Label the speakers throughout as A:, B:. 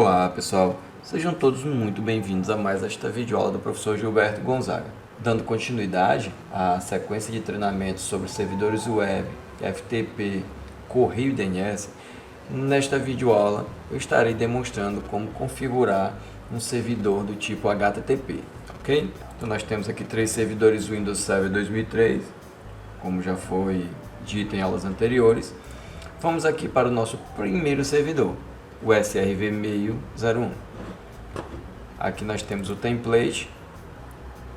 A: Olá pessoal, sejam todos muito bem-vindos a mais esta videoaula do professor Gilberto Gonzaga. Dando continuidade à sequência de treinamentos sobre servidores web, FTP, Correio e DNS, nesta videoaula eu estarei demonstrando como configurar um servidor do tipo HTTP, ok? Então nós temos aqui 3 servidores Windows Server 2003, como já foi dito em aulas anteriores. Vamos aqui para o nosso primeiro servidor, o SRV-mail01. Aqui nós temos o template,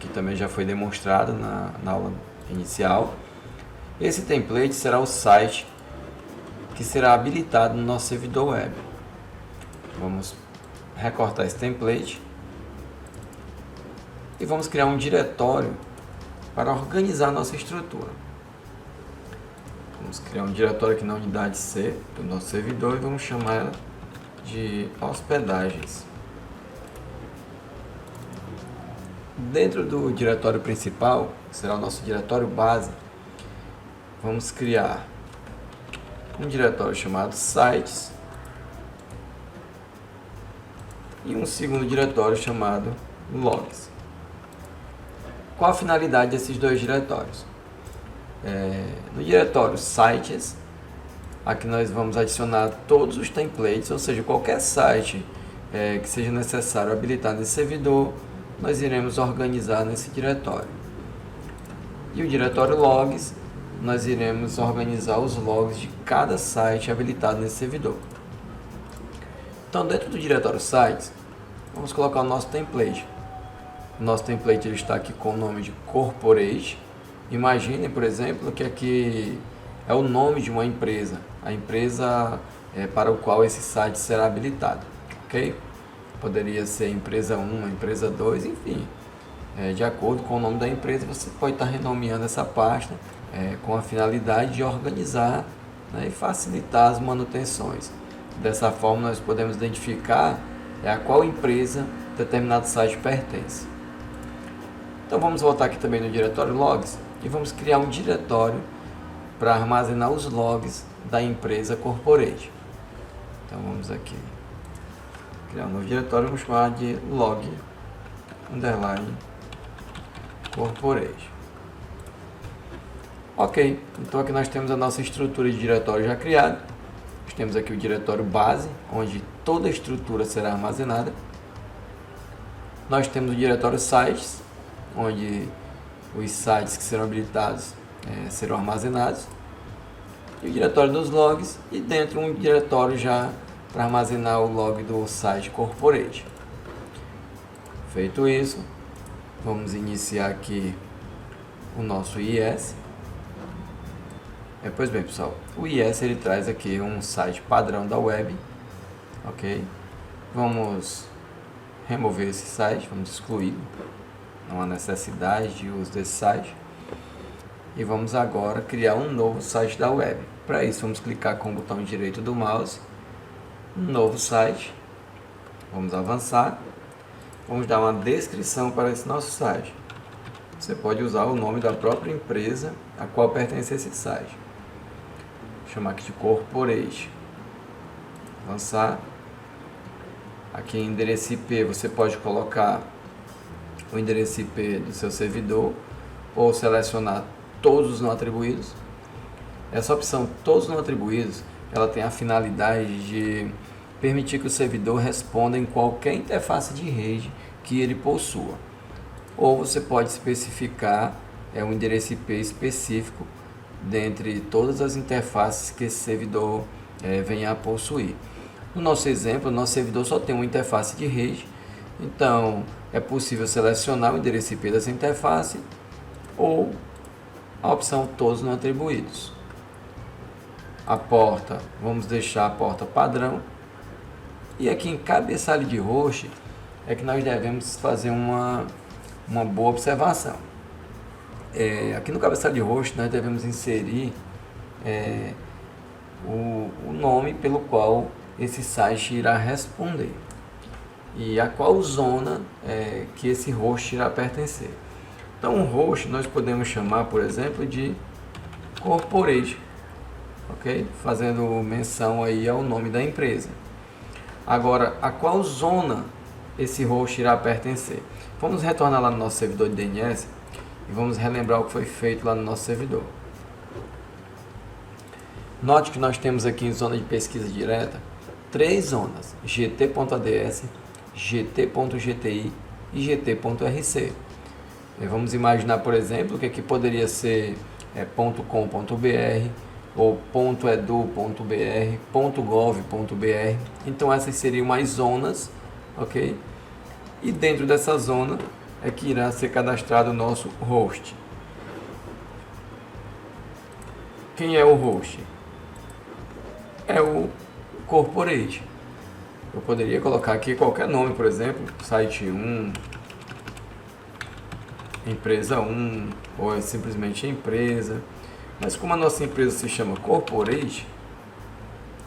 A: que também já foi demonstrado na aula inicial. Esse template será o site que será habilitado no nosso servidor web. Vamos recortar esse template e vamos criar um diretório para organizar a nossa estrutura. Vamos criar um diretório aqui na unidade C do nosso servidor e vamos chamar ela de hospedagens. Dentro do diretório principal, que será o nosso diretório base, vamos criar um diretório chamado sites e um segundo diretório chamado logs. Qual a finalidade desses dois diretórios? No diretório sites, aqui nós vamos adicionar todos os templates, ou seja, qualquer site que seja necessário habilitar nesse servidor, nós iremos organizar nesse diretório. E o diretório logs, nós iremos organizar os logs de cada site habilitado nesse servidor. Então, dentro do diretório sites, vamos colocar o nosso template. O nosso template ele está aqui com o nome de corporate. Imaginem, por exemplo, que aqui é o nome de uma empresa, a empresa para o qual esse site será habilitado, ok? Poderia ser empresa 1, empresa 2, enfim, de acordo com o nome da empresa, você pode estar renomeando essa pasta com a finalidade de organizar, né, e facilitar as manutenções. Dessa forma, nós podemos identificar a qual empresa determinado site pertence. Então, vamos voltar aqui também no diretório logs e vamos criar um diretório para armazenar os logs da empresa corporate. Então vamos aqui criar um novo diretório, vamos chamar de log underline corporate. Ok, então aqui nós temos a nossa estrutura de diretório já criada. Nós temos aqui o diretório base, onde toda a estrutura será armazenada. Nós temos o diretório sites, onde os sites que serão habilitados serão armazenados, e o diretório dos logs, e dentro um diretório já para armazenar o log do site corporate. Feito isso, vamos iniciar aqui o nosso IS. Pois bem, pessoal, o IS ele traz aqui um site padrão da web, ok? Vamos remover esse site, vamos excluir. Não há necessidade de uso desse site. E vamos agora criar um novo site da web. Para isso, vamos clicar com o botão direito do mouse, novo site. Vamos avançar. Vamos dar uma descrição para esse nosso site. Você pode usar o nome da própria empresa a qual pertence esse site. Vou chamar aqui de corporate. Avançar. Aqui em endereço IP você pode colocar o endereço IP do seu servidor ou selecionar todos os não atribuídos. Essa opção todos não atribuídos, ela tem a finalidade de permitir que o servidor responda em qualquer interface de rede que ele possua. Ou você pode especificar um endereço IP específico dentre todas as interfaces que esse servidor venha a possuir. No nosso exemplo, o nosso servidor só tem uma interface de rede, então é possível selecionar o endereço IP dessa interface ou a opção todos não atribuídos. A porta, vamos deixar a porta padrão. E aqui em cabeçalho de host é que nós devemos fazer uma boa observação. Aqui no cabeçalho de host nós devemos inserir o nome pelo qual esse site irá responder e a qual zona que esse host irá pertencer. Então, um host nós podemos chamar, por exemplo, de corporate, ok? Fazendo menção aí ao nome da empresa. Agora, a qual zona esse host irá pertencer? Vamos retornar lá no nosso servidor de DNS e vamos relembrar o que foi feito lá no nosso servidor. Note que nós temos aqui em zona de pesquisa direta 3 zonas: gt.ads, gt.gti e gt.rc. Vamos imaginar, por exemplo, que aqui poderia ser .com.br ou .edu.br, .gov.br. Então essas seriam as zonas, ok? E dentro dessa zona é que irá ser cadastrado o nosso host. Quem é o host? É o corporate. Eu poderia colocar aqui qualquer nome, por exemplo, site 1, empresa 1, ou é simplesmente empresa. Mas como a nossa empresa se chama corporate,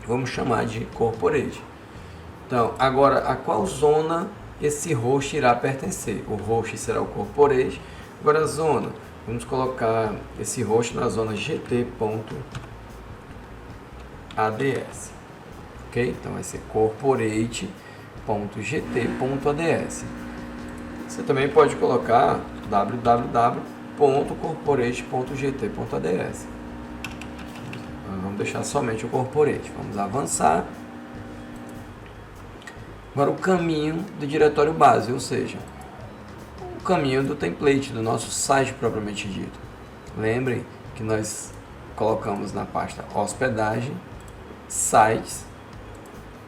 A: vamos chamar de corporate. Então, agora, a qual zona esse host irá pertencer? O host será o corporate. Agora a zona, vamos colocar esse host na zona gt.ads. Ok? Então vai ser corporate.gt.ads. Você também pode colocar www.corporate.gt.ads. Vamos deixar somente o corporate. Vamos avançar. Agora o caminho do diretório base, ou seja, o caminho do template, do nosso site propriamente dito. Lembrem que nós colocamos na pasta hospedagem, sites,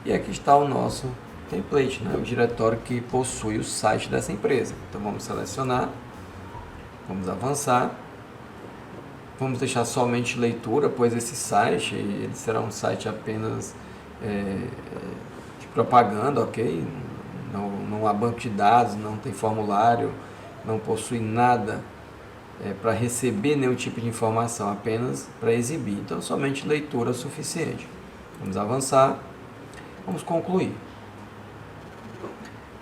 A: e aqui está o nosso template, né? O diretório que possui o site dessa empresa. Então vamos selecionar, vamos avançar, vamos deixar somente leitura, pois esse site ele será um site apenas de propaganda, ok? Não há banco de dados, não tem formulário, não possui nada para receber nenhum tipo de informação, apenas para exibir. Então somente leitura é suficiente. Vamos avançar, vamos concluir.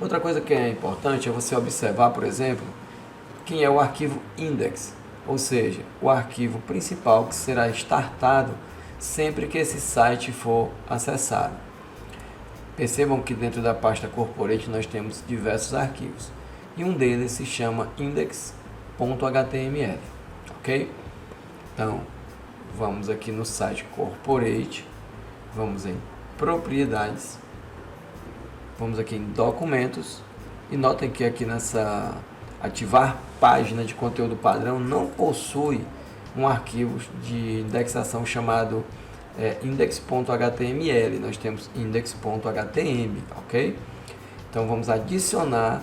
A: Outra coisa que é importante é você observar, por exemplo, quem é o arquivo index, ou seja, o arquivo principal que será startado sempre que esse site for acessado. Percebam que dentro da pasta corporate nós temos diversos arquivos e um deles se chama index.html, ok? Então, vamos aqui no site corporate, vamos em propriedades, vamos aqui em documentos e notem que aqui nessa ativar página de conteúdo padrão não possui um arquivo de indexação chamado index.html, nós temos index.htm, ok? Então vamos adicionar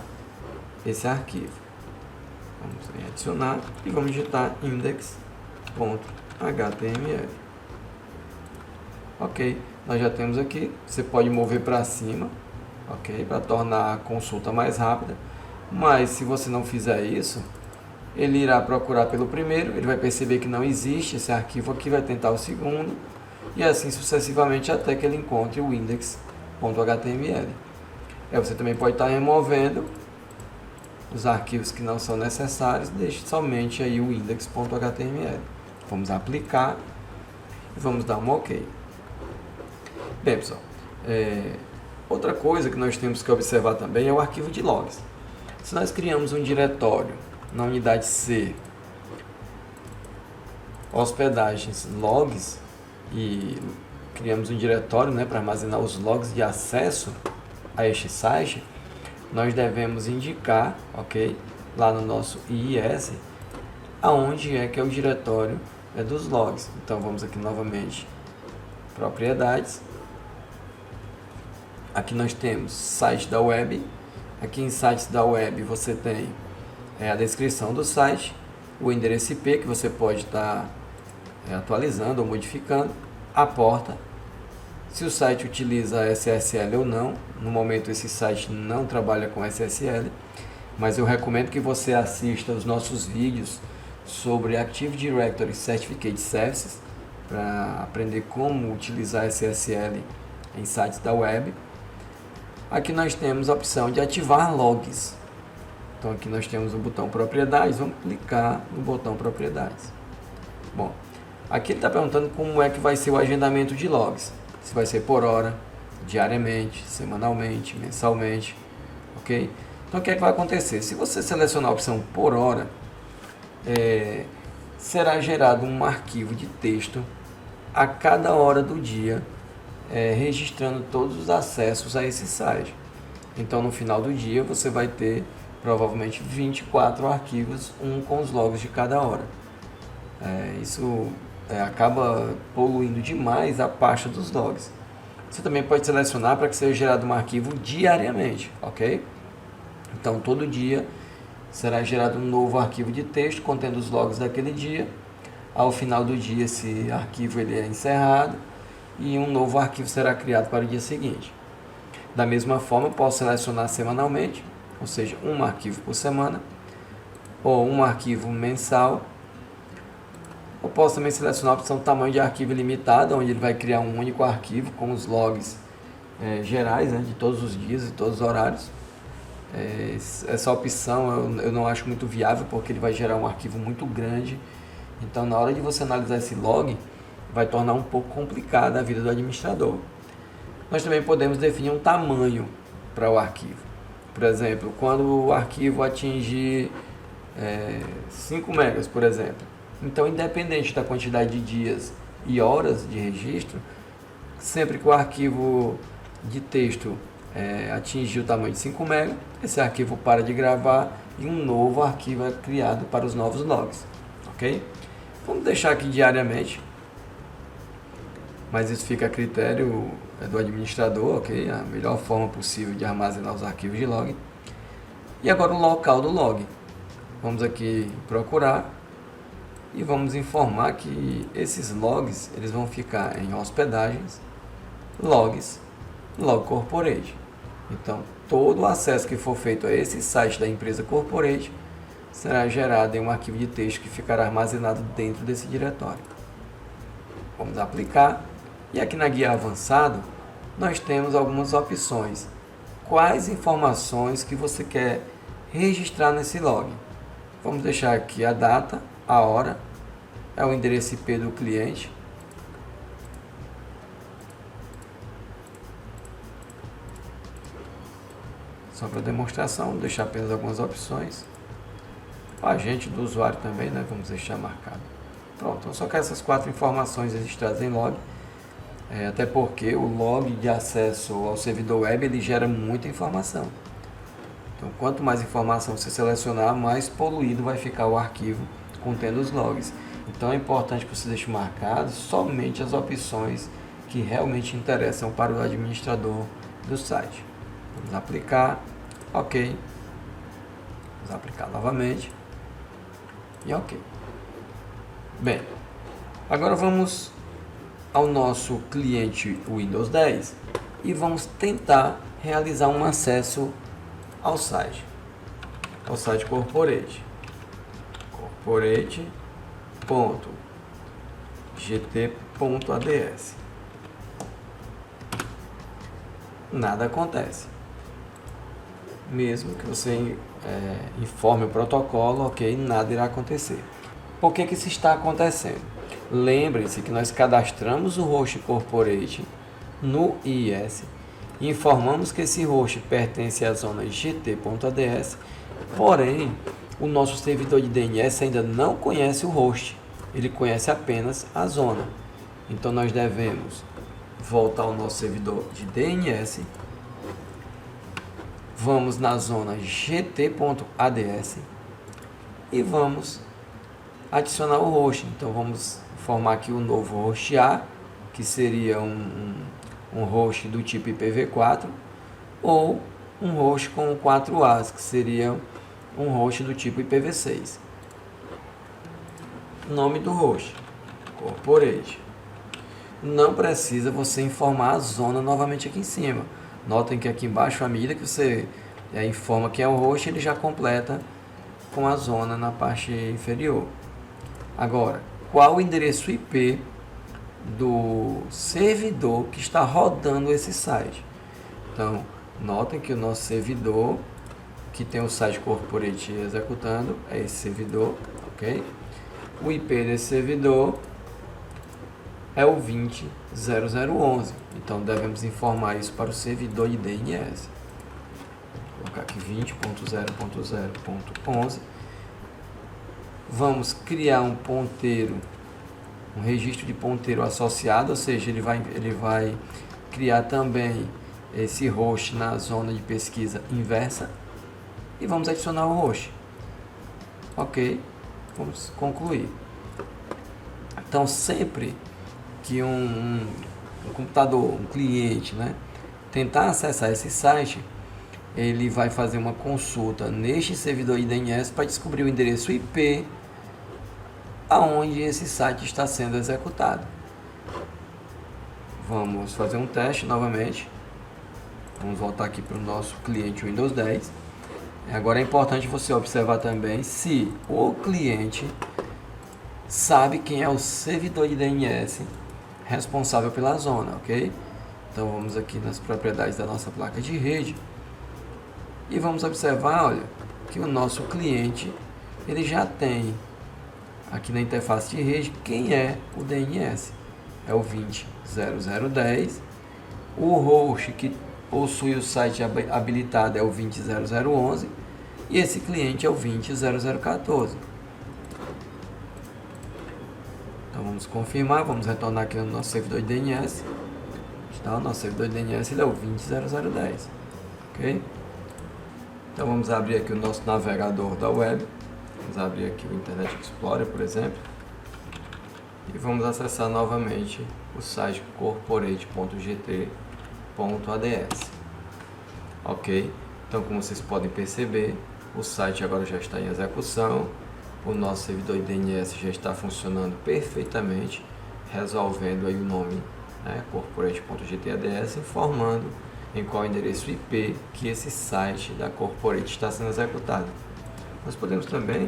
A: esse arquivo. Vamos em adicionar e vamos digitar index.html. Ok, nós já temos aqui. Você pode mover para cima, ok, para tornar a consulta mais rápida. Mas se você não fizer isso, ele irá procurar pelo primeiro, ele vai perceber que não existe esse arquivo aqui, vai tentar o segundo e assim sucessivamente até que ele encontre o index.html. Você também pode estar removendo os arquivos que não são necessários, deixe somente aí o index.html. Vamos aplicar e vamos dar um OK. Bem, pessoal, outra coisa que nós temos que observar também é o arquivo de logs. Se nós criamos um diretório na unidade C, hospedagens logs, e criamos um diretório, né, para armazenar os logs de acesso a este site, nós devemos indicar, ok, lá no nosso IIS, aonde é que é o diretório dos logs. Então vamos aqui novamente, propriedades, aqui nós temos site da web, aqui em sites da web você tem a descrição do site, o endereço IP que você pode estar atualizando ou modificando, a porta, se o site utiliza SSL ou não. No momento esse site não trabalha com SSL, mas eu recomendo que você assista os nossos vídeos sobre Active Directory Certificate Services para aprender como utilizar SSL em sites da web. Aqui nós temos a opção de ativar logs. Então aqui nós temos o botão propriedades, vamos clicar no botão propriedades. Bom, aqui ele está perguntando como é que vai ser o agendamento de logs. Se vai ser por hora, diariamente, semanalmente, mensalmente, ok? Então o que é que vai acontecer? Se você selecionar a opção por hora, será gerado um arquivo de texto a cada hora do dia, registrando todos os acessos a esse site. Então no final do dia você vai ter provavelmente 24 arquivos, um com os logs de cada hora. Isso acaba poluindo demais a pasta dos logs. Você também pode selecionar para que seja gerado um arquivo diariamente, ok? Então todo dia será gerado um novo arquivo de texto contendo os logs daquele dia. Ao final do dia esse arquivo ele é encerrado e um novo arquivo será criado para o dia seguinte. Da mesma forma, eu posso selecionar semanalmente, ou seja, um arquivo por semana, ou um arquivo mensal. Eu posso também selecionar a opção tamanho de arquivo ilimitado, onde ele vai criar um único arquivo com os logs gerais, de todos os dias e todos os horários. Essa opção eu não acho muito viável, porque ele vai gerar um arquivo muito grande. Então, na hora de você analisar esse log, vai tornar um pouco complicada a vida do administrador. Nós também podemos definir um tamanho para o arquivo. Por exemplo, quando o arquivo atingir 5 megas, por exemplo. Então, independente da quantidade de dias e horas de registro, sempre que o arquivo de texto atingir o tamanho de 5 MB, esse arquivo para de gravar e um novo arquivo é criado para os novos logs. Ok? Vamos deixar aqui diariamente, mas isso fica a critério do administrador, ok? A melhor forma possível de armazenar os arquivos de log. E agora o local do log. Vamos aqui procurar e vamos informar que esses logs eles vão ficar em hospedagens, logs, log corporate. Então, todo o acesso que for feito a esse site da empresa corporate será gerado em um arquivo de texto que ficará armazenado dentro desse diretório. Vamos aplicar. E aqui na guia avançado, nós temos algumas opções. Quais informações que você quer registrar nesse log? Vamos deixar aqui a data, a hora, o endereço IP do cliente. Só para demonstração, vou deixar apenas algumas opções. O agente do usuário também, vamos deixar marcado. Pronto, então só que essas 4 informações registradas em log. Até porque o log de acesso ao servidor web ele gera muita informação. Então, quanto mais informação você selecionar, mais poluído vai ficar o arquivo contendo os logs. Então, é importante que você deixe marcado somente as opções que realmente interessam para o administrador do site. Vamos aplicar, ok. Vamos aplicar novamente e ok. Bem, agora vamos ao nosso cliente Windows 10 e vamos tentar realizar um acesso ao site corporate corporate.gt.ads. Nada acontece, mesmo que você informe o protocolo, ok, nada irá acontecer. Por que isso está acontecendo? Lembre-se que nós cadastramos o host corporate no IIS e informamos que esse host pertence à zona gt.ads, porém o nosso servidor de DNS ainda não conhece o host, ele conhece apenas a zona. Então nós devemos voltar ao nosso servidor de DNS, vamos na zona gt.ads e vamos adicionar o host. Então vamos formar aqui o novo host A, que seria um host do tipo IPv4, ou um host com 4 As, que seria um host do tipo IPv6. Nome do host, corporate. Não precisa você informar a zona novamente aqui em cima. Notem que aqui embaixo, à medida que você informa quem é o host, ele já completa com a zona na parte inferior. Agora, qual o endereço IP do servidor que está rodando esse site? Então, notem que o nosso servidor, que tem o site corporate executando, é esse servidor, ok? O IP desse servidor é o 20.0011. Então devemos informar isso para o servidor de DNS. Vou colocar aqui 20.0.0.11. Vamos criar um ponteiro, um registro de ponteiro associado, ou seja, ele vai criar também esse host na zona de pesquisa inversa e vamos adicionar o host. Ok, vamos concluir. Então, sempre que um computador, um cliente, né, tentar acessar esse site, ele vai fazer uma consulta neste servidor de DNS para descobrir o endereço IP aonde esse site está sendo executado. Vamos fazer um teste novamente. Vamos voltar aqui para o nosso cliente Windows 10. Agora é importante você observar também se o cliente sabe quem é o servidor de DNS responsável pela zona, ok? Então vamos aqui nas propriedades da nossa placa de rede e vamos observar, olha, que o nosso cliente ele já tem aqui na interface de rede quem é o DNS. É o 20.0010. O host que possui o site habilitado é o 20.0011 e esse cliente é o 20.0014. Então vamos confirmar, vamos retornar aqui no nosso servidor de DNS. Está, o nosso servidor de DNS ele é o 20.0010. Ok? Então vamos abrir aqui o nosso navegador da web. Vamos abrir aqui o Internet Explorer, por exemplo. E vamos acessar novamente o site corporate.gt.ads. Ok? Então, como vocês podem perceber, o site agora já está em execução. O nosso servidor de DNS já está funcionando perfeitamente, resolvendo aí o nome, né, corporate.gt.ads, informando em qual endereço IP que esse site da Corporate está sendo executado. Nós podemos também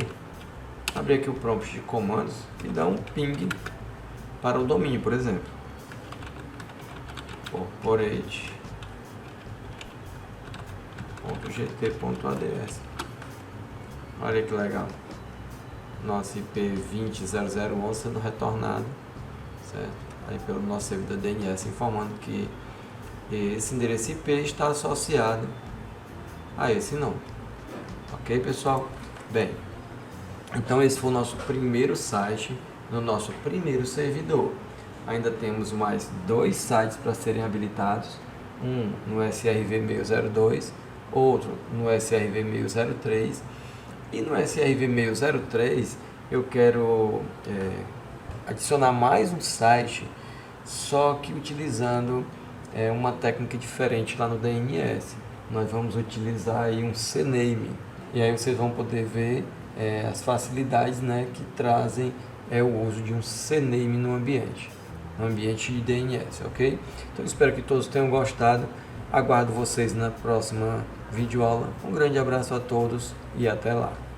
A: abrir aqui o prompt de comandos e dar um ping para o domínio, por exemplo. corporate.gt.ads. Olha que legal. Nosso IP 20.0011 sendo retornado, certo? Aí pelo nosso servidor DNS informando que esse endereço IP está associado a esse nome. Ok, pessoal? Bem, então esse foi o nosso primeiro site no nosso primeiro servidor. Ainda temos mais 2 sites para serem habilitados, um no SRv602, outro no SRv603, e no SRv603 eu quero adicionar mais um site, só que utilizando uma técnica diferente lá no DNS. Nós vamos utilizar aí um CNAME, e aí vocês vão poder ver as facilidades, né, que trazem o uso de um CNAME no ambiente de DNS, ok? Então espero que todos tenham gostado, aguardo vocês na próxima videoaula. Um grande abraço a todos e até lá!